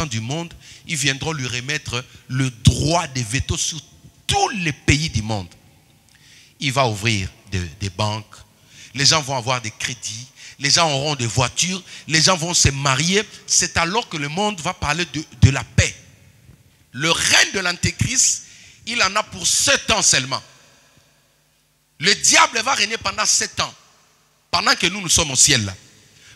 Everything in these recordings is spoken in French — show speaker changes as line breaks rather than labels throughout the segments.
du monde, ils viendront lui remettre le droit de veto sur tous les pays du monde. Il va ouvrir des banques, les gens vont avoir des crédits, les gens auront des voitures, les gens vont se marier. C'est alors que le monde va parler de la paix. Le règne de l'Antéchrist, il en a pour 7 ans seulement. Le diable va régner pendant 7 ans, pendant que nous sommes au ciel là.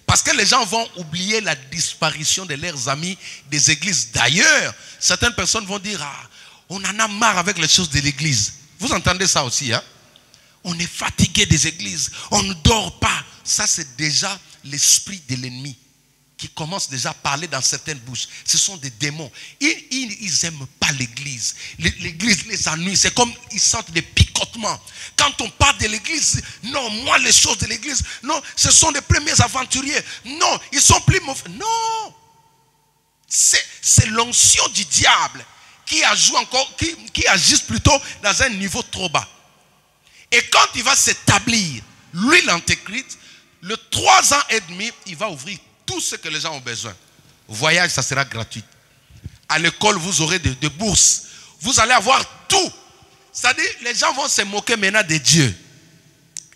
Parce que les gens vont oublier la disparition de leurs amis des églises. D'ailleurs, certaines personnes vont dire, ah, on en a marre avec les choses de l'église. Vous entendez ça aussi, hein? On est fatigué des églises, on ne dort pas. Ça, c'est déjà l'esprit de l'ennemi qui commence déjà à parler dans certaines bouches. Ce sont des démons. Ils n'aiment pas l'église. L'église les ennuie. C'est comme ils sentent des picotements. Quand on parle de l'église, non, moi, les choses de l'église, non, ce sont les premiers aventuriers. Non, ils sont plus mauvais. Non. C'est l'onction du diable qui agisse plutôt dans un niveau trop bas. Et quand il va s'établir, lui, l'Antéchrist, le 3 ans et demi, il va ouvrir tout ce que les gens ont besoin. Voyage, ça sera gratuit. À l'école, vous aurez des bourses. Vous allez avoir tout. C'est-à-dire, les gens vont se moquer maintenant de Dieu.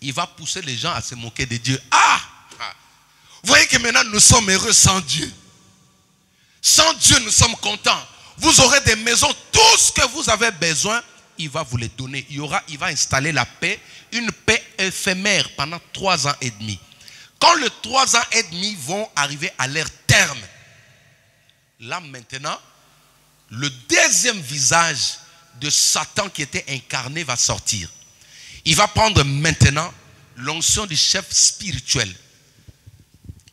Il va pousser les gens à se moquer de Dieu. Ah! Vous voyez que maintenant, nous sommes heureux sans Dieu. Sans Dieu, nous sommes contents. Vous aurez des maisons. Tout ce que vous avez besoin, il va vous les donner. Il va installer la paix, une paix éphémère pendant 3 ans et demi. Quand les 3 ans et demi vont arriver à leur terme, là maintenant, le deuxième visage de Satan qui était incarné va sortir. Il va prendre maintenant l'onction du chef spirituel.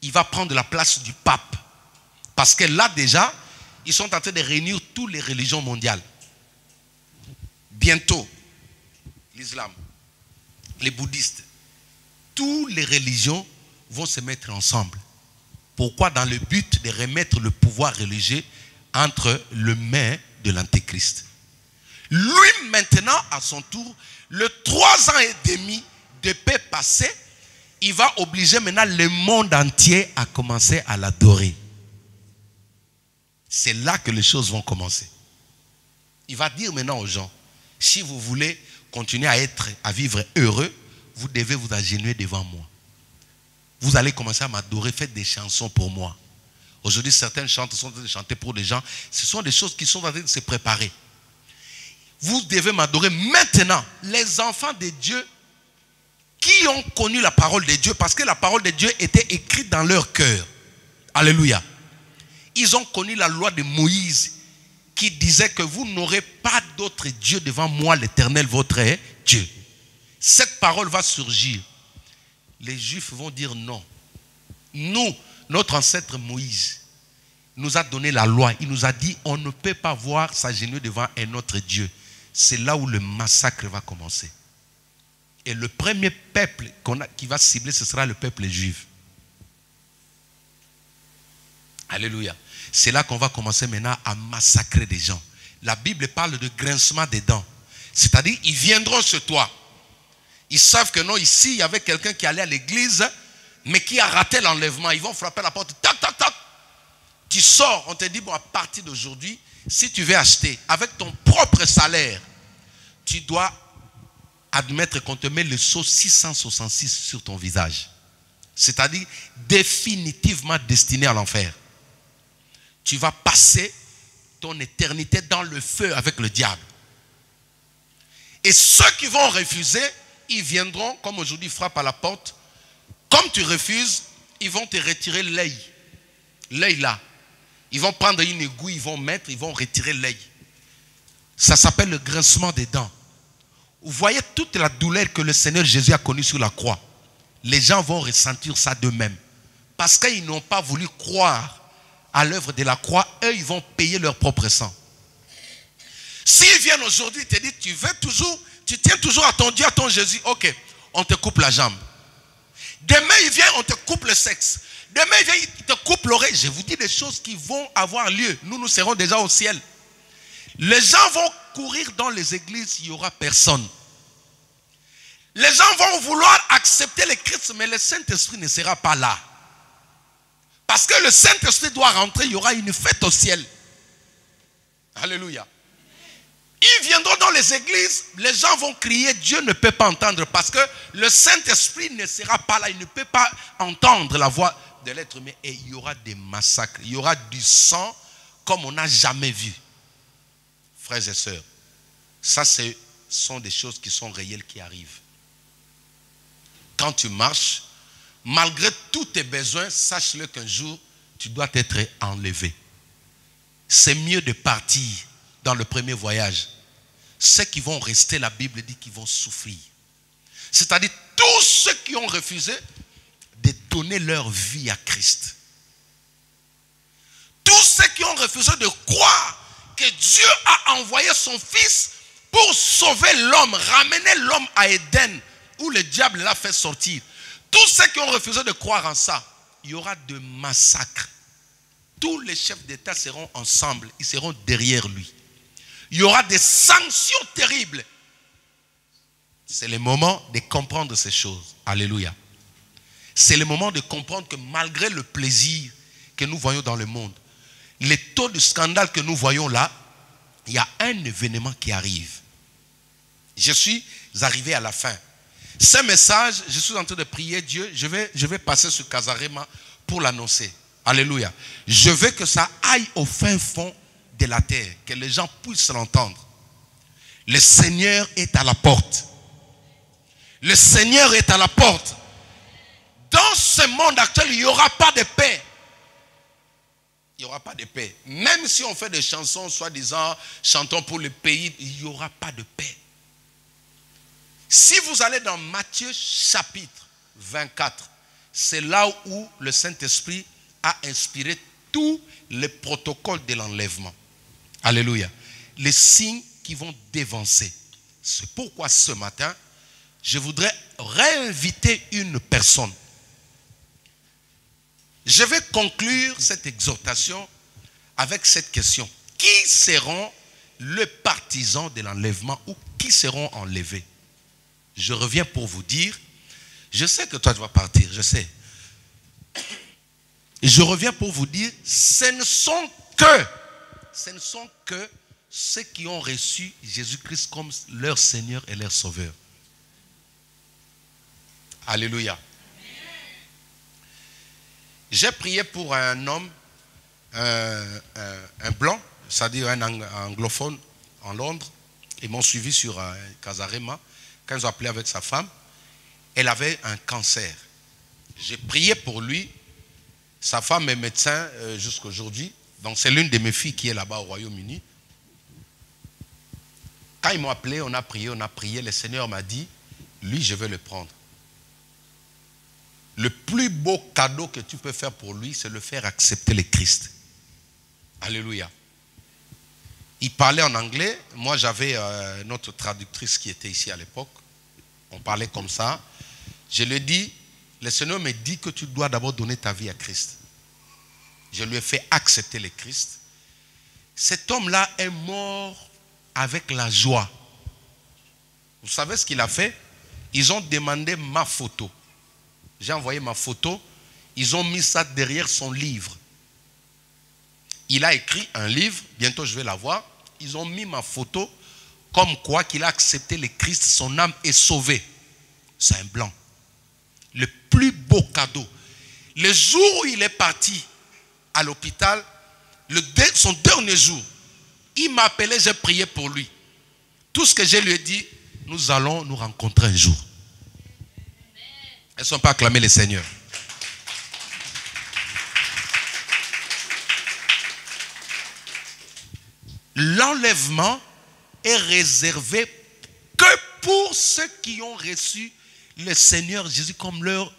Il va prendre la place du pape. Parce que là déjà, ils sont en train de réunir toutes les religions mondiales. Bientôt, l'islam, les bouddhistes, toutes les religions vont se mettre ensemble. Pourquoi? Dans le but de remettre le pouvoir religieux entre les mains de l'Antéchrist. Lui maintenant, à son tour, le 3 ans et demi de paix passé, il va obliger maintenant le monde entier à commencer à l'adorer. C'est là que les choses vont commencer. Il va dire maintenant aux gens, si vous voulez continuer à vivre heureux, vous devez vous agenouiller devant moi. Vous allez commencer à m'adorer, faites des chansons pour moi. Aujourd'hui, certaines chanteurs sont en train de chanter pour les gens. Ce sont des choses qui sont en train de se préparer. Vous devez m'adorer maintenant. Les enfants de Dieu qui ont connu la parole de Dieu, parce que la parole de Dieu était écrite dans leur cœur. Alléluia. Ils ont connu la loi de Moïse qui disait que vous n'aurez pas d'autre Dieu devant moi, l'Éternel, votre Dieu. Cette parole va surgir. Les Juifs vont dire non. Nous, notre ancêtre Moïse, nous a donné la loi. Il nous a dit, on ne peut pas voir s'agenouiller devant un autre Dieu. C'est là où le massacre va commencer. Et le premier peuple qui va cibler, ce sera le peuple juif. Alléluia. C'est là qu'on va commencer maintenant à massacrer des gens. La Bible parle de grincement des dents. C'est-à-dire, ils viendront sur toi. Ils savent que non, ici, il y avait quelqu'un qui allait à l'église, mais qui a raté l'enlèvement. Ils vont frapper à la porte. Tac, tac, tac. Tu sors, on te dit, bon, à partir d'aujourd'hui, si tu veux acheter avec ton propre salaire, tu dois admettre qu'on te met le sceau 666 sur ton visage. C'est-à-dire, définitivement destiné à l'enfer. Tu vas passer ton éternité dans le feu avec le diable. Et ceux qui vont refuser, ils viendront, comme aujourd'hui, frappent à la porte. Comme tu refuses, ils vont te retirer l'œil. L'œil là. Ils vont prendre une aiguille, ils vont retirer l'œil. Ça s'appelle le grincement des dents. Vous voyez toute la douleur que le Seigneur Jésus a connue sur la croix. Les gens vont ressentir ça d'eux-mêmes. Parce qu'ils n'ont pas voulu croire à l'œuvre de la croix, eux, ils vont payer leur propre sang. S'ils viennent aujourd'hui, ils te disent, tu tiens toujours à ton Dieu, à ton Jésus, ok, on te coupe la jambe. Demain, il vient, on te coupe le sexe. Demain, il vient, il te coupe l'oreille. Je vous dis des choses qui vont avoir lieu. Nous serons déjà au ciel. Les gens vont courir dans les églises, il n'y aura personne. Les gens vont vouloir accepter le Christ, mais le Saint-Esprit ne sera pas là. Parce que le Saint-Esprit doit rentrer, il y aura une fête au ciel. Alléluia. Ils viendront dans les églises, les gens vont crier, Dieu ne peut pas entendre parce que le Saint-Esprit ne sera pas là, il ne peut pas entendre la voix de l'être humain et il y aura des massacres, il y aura du sang comme on n'a jamais vu. Frères et sœurs, ça ce sont des choses qui sont réelles qui arrivent. Quand tu marches, malgré tous tes besoins, sache-le qu'un jour, tu dois être enlevé. C'est mieux de partir dans le premier voyage. Ceux qui vont rester, la Bible dit qu'ils vont souffrir. C'est-à-dire tous ceux qui ont refusé de donner leur vie à Christ. Tous ceux qui ont refusé de croire que Dieu a envoyé son Fils pour sauver l'homme, ramener l'homme à Éden, où le diable l'a fait sortir. Tous ceux qui ont refusé de croire en ça, il y aura de massacres. Tous les chefs d'État seront ensemble, ils seront derrière lui. Il y aura des sanctions terribles. C'est le moment de comprendre ces choses. Alléluia. C'est le moment de comprendre que malgré le plaisir que nous voyons dans le monde, les taux de scandale que nous voyons là, il y a un événement qui arrive. Je suis arrivé à la fin. Ce message, je suis en train de prier Dieu, je vais passer sur Casarema pour l'annoncer. Alléluia. Je veux que ça aille au fin fond de la terre, que les gens puissent l'entendre. Le Seigneur est à la porte. Le Seigneur est à la porte. Dans ce monde actuel, il n'y aura pas de paix. Il n'y aura pas de paix. Même si on fait des chansons, soi-disant, chantons pour le pays, il n'y aura pas de paix. Si vous allez dans Matthieu chapitre 24, c'est là où le Saint-Esprit a inspiré tous les protocoles de l'enlèvement. Alléluia. Les signes qui vont dévancer. C'est pourquoi ce matin, je voudrais réinviter une personne. Je vais conclure cette exhortation avec cette question. Qui seront les partisans de l'enlèvement ou qui seront enlevés? Je reviens pour vous dire, je sais que toi tu vas partir, je sais. Je reviens pour vous dire, ce ne sont que ceux qui ont reçu Jésus-Christ comme leur Seigneur et leur Sauveur. Alléluia. J'ai prié pour un homme, un blanc, c'est-à-dire un anglophone en Londres. Ils m'ont suivi sur Casarema. Quand ils ont appelé avec sa femme, elle avait un cancer. J'ai prié pour lui. Sa femme est médecin jusqu'à aujourd'hui. Donc c'est l'une de mes filles qui est là-bas au Royaume-Uni. Quand ils m'ont appelé, on a prié. Le Seigneur m'a dit, lui, je vais le prendre. Le plus beau cadeau que tu peux faire pour lui, c'est le faire accepter le Christ. Alléluia. Il parlait en anglais. Moi, j'avais notre traductrice qui était ici à l'époque. On parlait comme ça. Je lui ai dit, le Seigneur me dit que tu dois d'abord donner ta vie à Christ. Je lui ai fait accepter le Christ. Cet homme-là est mort avec la joie. Vous savez ce qu'il a fait? Ils ont demandé ma photo. J'ai envoyé ma photo. Ils ont mis ça derrière son livre. Il a écrit un livre. Bientôt, je vais l'avoir. Ils ont mis ma photo comme quoi qu'il a accepté le Christ. Son âme est sauvée. C'est un blanc. Le plus beau cadeau. Le jour où il est parti à l'hôpital, son dernier jour, il m'a appelé, j'ai prié pour lui. Tout ce que je lui ai dit, nous allons nous rencontrer un jour. Elles ne sont pas acclamées les seigneurs. L'enlèvement est réservé que pour ceux qui ont reçu le Seigneur Jésus comme leur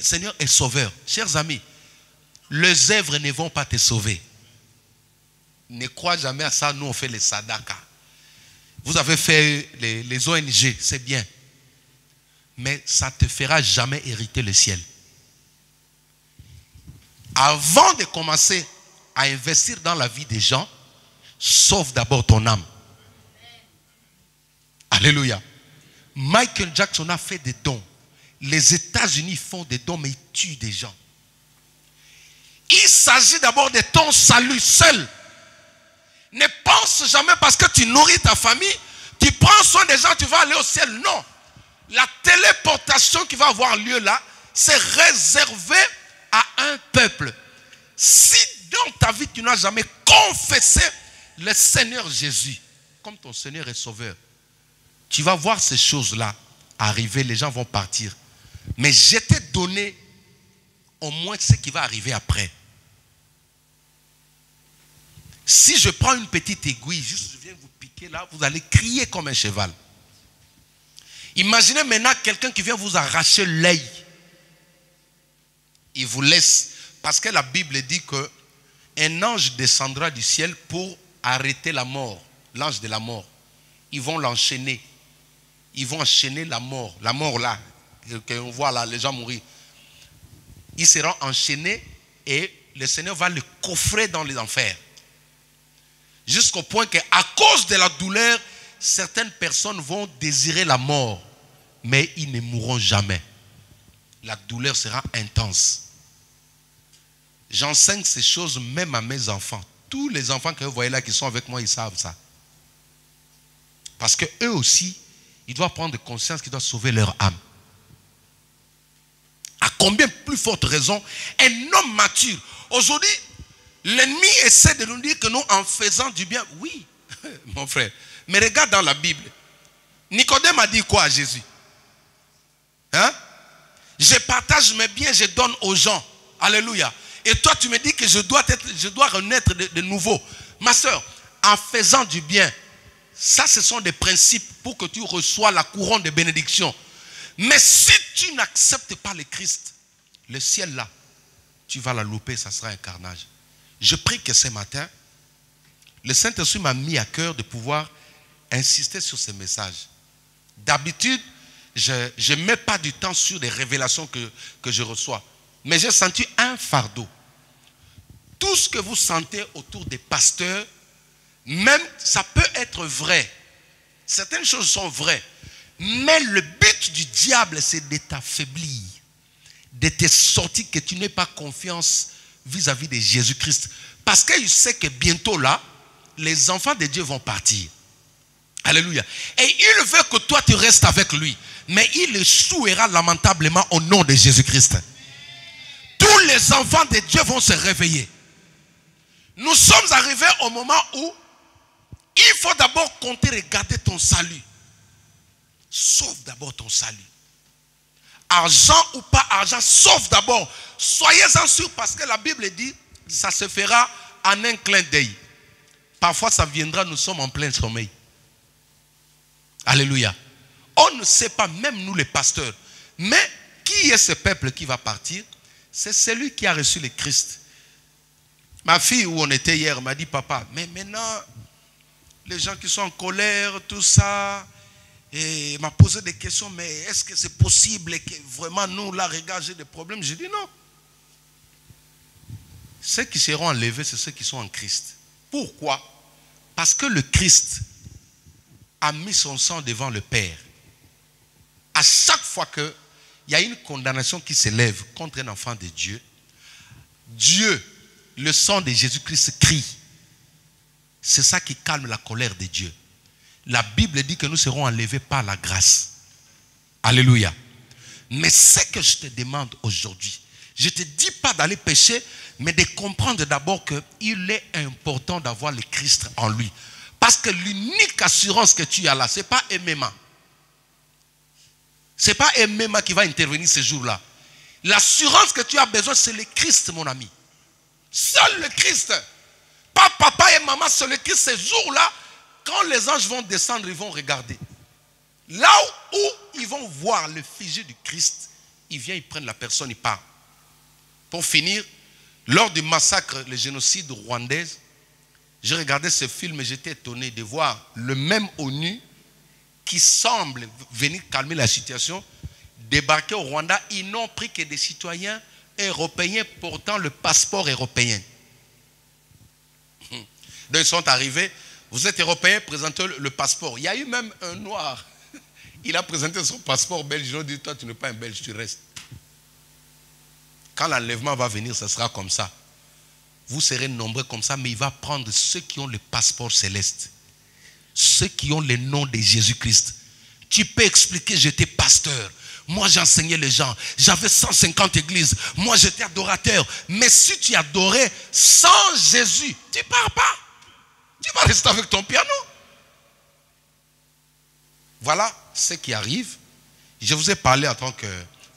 Seigneur et Sauveur. Chers amis, les œuvres ne vont pas te sauver. Ne crois jamais à ça, nous on fait les sadaka. Vous avez fait les ONG, c'est bien. Mais ça ne te fera jamais hériter le ciel. Avant de commencer à investir dans la vie des gens, sauve d'abord ton âme. Alléluia. Michael Jackson a fait des dons. Les États-Unis font des dons, mais ils tuent des gens. Il s'agit d'abord de ton salut seul. Ne pense jamais parce que tu nourris ta famille, tu prends soin des gens, tu vas aller au ciel. Non. La téléportation qui va avoir lieu là, c'est réservé à un peuple. Si dans ta vie tu n'as jamais confessé le Seigneur Jésus comme ton Seigneur et Sauveur, tu vas voir ces choses-là arriver, les gens vont partir. Mais je t'ai donné au moins ce qui va arriver après. Si je prends une petite aiguille, juste je viens vous piquer là, vous allez crier comme un cheval. Imaginez maintenant quelqu'un qui vient vous arracher l'œil. Il vous laisse, parce que la Bible dit que un ange descendra du ciel pour arrêter la mort, l'ange de la mort. Ils vont l'enchaîner. Ils vont enchaîner la mort là, qu'on voit là, les gens mourir. Ils seront enchaînés et le Seigneur va le coffrer dans les enfers. Jusqu'au point qu'à cause de la douleur, certaines personnes vont désirer la mort, mais ils ne mourront jamais. La douleur sera intense. J'enseigne ces choses même à mes enfants. Tous les enfants que vous voyez là qui sont avec moi, ils savent ça. Parce qu'eux aussi, ils doivent prendre conscience qu'ils doivent sauver leur âme. À combien plus forte raison, un homme mature. Aujourd'hui, l'ennemi essaie de nous dire que nous, en faisant du bien, oui, mon frère. Mais regarde dans la Bible. Nicodème a dit quoi à Jésus? Hein? Je partage mes biens, je donne aux gens. Alléluia. Et toi, tu me dis que je dois renaître de nouveau. Ma soeur, en faisant du bien, ça, ce sont des principes pour que tu reçois la couronne de bénédiction. Mais si tu n'acceptes pas le Christ, le ciel là, tu vas la louper, ça sera un carnage. Je prie que ce matin, le Saint-Esprit m'a mis à cœur de pouvoir insister sur ces messages. D'habitude, je ne mets pas du temps sur les révélations que je reçois. Mais j'ai senti un fardeau. Tout ce que vous sentez autour des pasteurs, même ça peut être vrai. Certaines choses sont vraies. Mais le but du diable, c'est de t'affaiblir. De te sortir que tu n'aies pas confiance vis-à-vis de Jésus-Christ. Parce qu'il sait que bientôt là, les enfants de Dieu vont partir. Alléluia. Et il veut que toi tu restes avec lui. Mais il échouera lamentablement au nom de Jésus-Christ. Tous les enfants de Dieu vont se réveiller. Nous sommes arrivés au moment où il faut d'abord compter, regarder ton salut. Sauve d'abord ton salut. Argent ou pas argent, sauve d'abord. Soyez-en sûrs parce que la Bible dit, ça se fera en un clin d'œil. Parfois ça viendra, nous sommes en plein sommeil. Alléluia. On ne sait pas, même nous les pasteurs. Mais qui est ce peuple qui va partir? C'est celui qui a reçu le Christ. Ma fille, où on était hier, m'a dit, papa, mais maintenant, les gens qui sont en colère, tout ça, et m'a posé des questions, mais est-ce que c'est possible que vraiment nous, là, regarde, j'ai des problèmes? J'ai dit non. Ceux qui seront enlevés, c'est ceux qui sont en Christ. Pourquoi? Parce que le Christ a mis son sang devant le Père. À chaque fois qu'il y a une condamnation qui s'élève contre un enfant de Dieu, Dieu, le sang de Jésus-Christ crie. C'est ça qui calme la colère de Dieu. La Bible dit que nous serons enlevés par la grâce. Alléluia. Mais ce que je te demande aujourd'hui, je ne te dis pas d'aller pécher, mais de comprendre d'abord qu'il est important d'avoir le Christ en lui. Parce que l'unique assurance que tu as là, ce n'est pas MMA. Ce n'est pas MMA qui va intervenir ce jour-là. L'assurance que tu as besoin, c'est le Christ, mon ami. Seul le Christ. Pas papa et maman, c'est le Christ. Ces jours-là, quand les anges vont descendre, ils vont regarder. Là où ils vont voir le figé du Christ, ils viennent, ils prennent la personne, ils partent. Pour finir, lors du massacre, le génocide rwandais, j'ai regardé ce film et j'étais étonné de voir le même ONU qui semble venir calmer la situation, débarquer au Rwanda. Ils n'ont pris que des citoyens européens portant le passeport européen. Donc ils sont arrivés, vous êtes européen, présentez le passeport. Il y a eu même un noir, il a présenté son passeport belge, ils ont dit, toi tu n'es pas un belge, tu restes. Quand l'enlèvement va venir, ce sera comme ça. Vous serez nombreux comme ça, mais il va prendre ceux qui ont le passeport céleste. Ceux qui ont le nom de Jésus-Christ. Tu peux expliquer, j'étais pasteur. Moi, j'enseignais les gens. J'avais 150 églises. Moi, j'étais adorateur. Mais si tu adorais sans Jésus, tu ne pars pas. Tu vas rester avec ton piano. Voilà ce qui arrive. Je vous ai parlé en tant que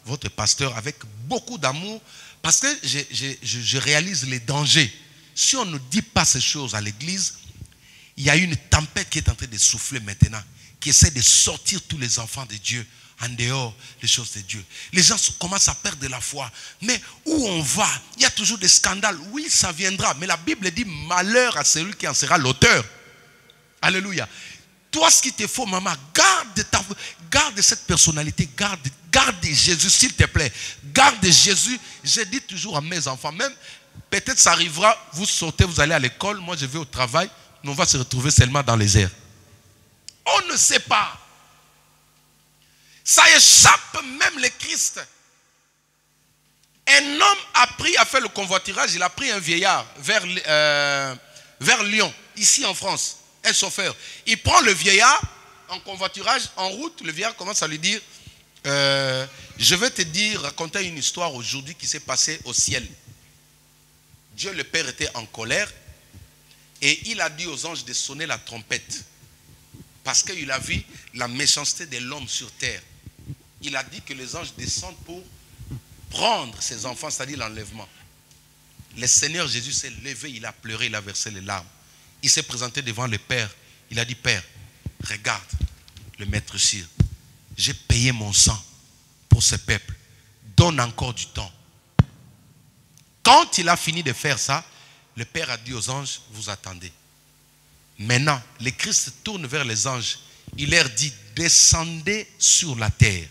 votre pasteur avec beaucoup d'amour parce que je réalise les dangers. Si on ne dit pas ces choses à l'église, il y a une tempête qui est en train de souffler maintenant, qui essaie de sortir tous les enfants de Dieu en dehors des choses de Dieu. Les gens commencent à perdre de la foi. Mais où on va, il y a toujours des scandales. Oui, ça viendra. Mais la Bible dit malheur à celui qui en sera l'auteur. Alléluia. Toi, ce qu'il te faut, maman, garde cette personnalité, garde Jésus, s'il te plaît. Garde Jésus. Je dis toujours à mes enfants, même, peut-être ça arrivera, vous sortez, vous allez à l'école, moi je vais au travail, mais on va se retrouver seulement dans les airs. On ne sait pas. Ça échappe même le Christ. Un homme a pris, a fait le convoiturage, il a pris un vieillard vers Lyon, ici en France. Un chauffeur. Il prend le vieillard en convoiturage, en route. Le vieillard commence à lui dire je vais te dire, raconter une histoire aujourd'hui qui s'est passée au ciel. Dieu le Père était en colère et il a dit aux anges de sonner la trompette parce qu'il a vu la méchanceté de l'homme sur terre. Il a dit que les anges descendent pour prendre ses enfants, c'est-à-dire l'enlèvement. Le Seigneur Jésus s'est levé, il a pleuré, il a versé les larmes. Il s'est présenté devant le Père. Il a dit, Père, regarde le maître Cyr. J'ai payé mon sang pour ce peuple. Donne encore du temps. Quand il a fini de faire ça, le Père a dit aux anges, vous attendez. Maintenant, le Christ tourne vers les anges. Il leur dit, descendez sur la terre.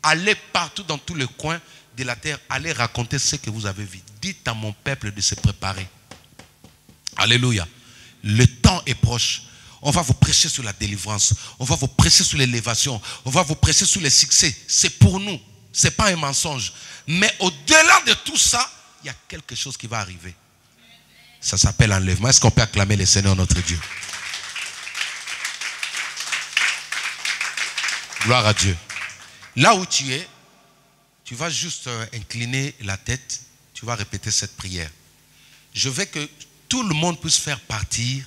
Allez partout dans tous les coins de la terre. Allez raconter ce que vous avez vu. Dites à mon peuple de se préparer. Alléluia. Le temps est proche. On va vous prêcher sur la délivrance. On va vous prêcher sur l'élévation. On va vous prêcher sur le succès. C'est pour nous. Ce n'est pas un mensonge. Mais au-delà de tout ça, il y a quelque chose qui va arriver. Ça s'appelle enlèvement. Est-ce qu'on peut acclamer le Seigneur notre Dieu? Gloire à Dieu. Là où tu es, tu vas juste incliner la tête. Tu vas répéter cette prière. Je veux que tout le monde puisse faire partie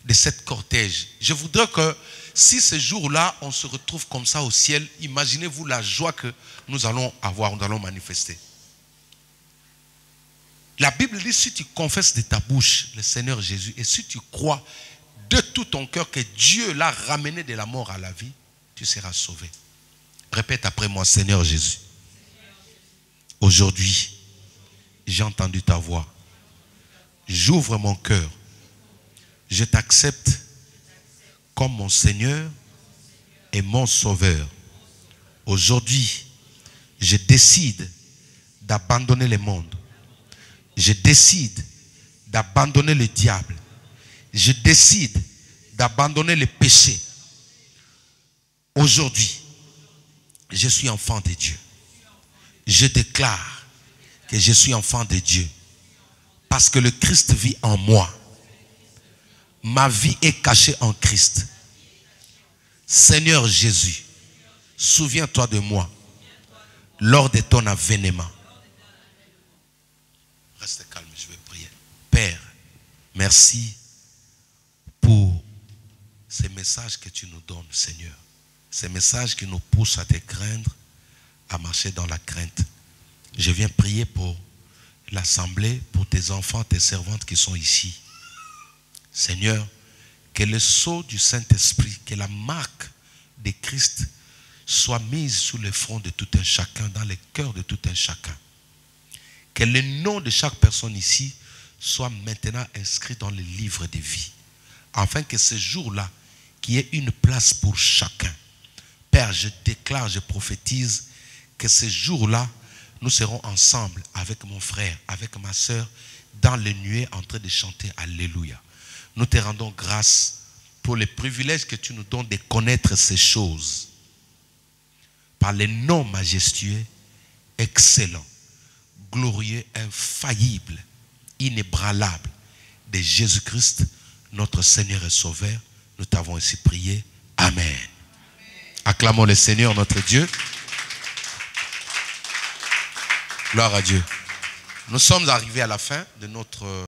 de cette cortège. Je voudrais que si ce jour-là, on se retrouve comme ça au ciel, imaginez-vous la joie que nous allons avoir, nous allons manifester. La Bible dit, si tu confesses de ta bouche le Seigneur Jésus et si tu crois de tout ton cœur que Dieu l'a ramené de la mort à la vie, tu seras sauvé. Répète après moi, Seigneur Jésus. Aujourd'hui, j'ai entendu ta voix. J'ouvre mon cœur. Je t'accepte comme mon Seigneur et mon Sauveur. Aujourd'hui, je décide d'abandonner le monde. Je décide d'abandonner le diable. Je décide d'abandonner le péché. Aujourd'hui, je suis enfant de Dieu. Je déclare que je suis enfant de Dieu. Parce que le Christ vit en moi. Ma vie est cachée en Christ. Seigneur Jésus, souviens-toi de moi lors de ton avènement. Reste calme, je vais prier. Père, merci pour ces messages que tu nous donnes, Seigneur. Ces messages qui nous poussent à te craindre, à marcher dans la crainte. Je viens prier pour l'assemblée, pour tes enfants, tes servantes qui sont ici. Seigneur, que le sceau du Saint-Esprit, que la marque de Christ soit mise sur le front de tout un chacun, dans le cœur de tout un chacun. Que le nom de chaque personne ici soit maintenant inscrit dans le livre de vie. Afin que ce jour-là, qu'il y ait une place pour chacun. Père, je déclare, je prophétise que ce jour-là, nous serons ensemble avec mon frère, avec ma soeur, dans les nuées en train de chanter Alléluia. Nous te rendons grâce pour le privilège que tu nous donnes de connaître ces choses. Par les noms majestueux, excellents, glorieux, infaillibles, inébranlable de Jésus-Christ, notre Seigneur et Sauveur. Nous t'avons ainsi prié. Amen. Acclamons le Seigneur notre Dieu. Gloire à Dieu. Nous sommes arrivés à la fin de notre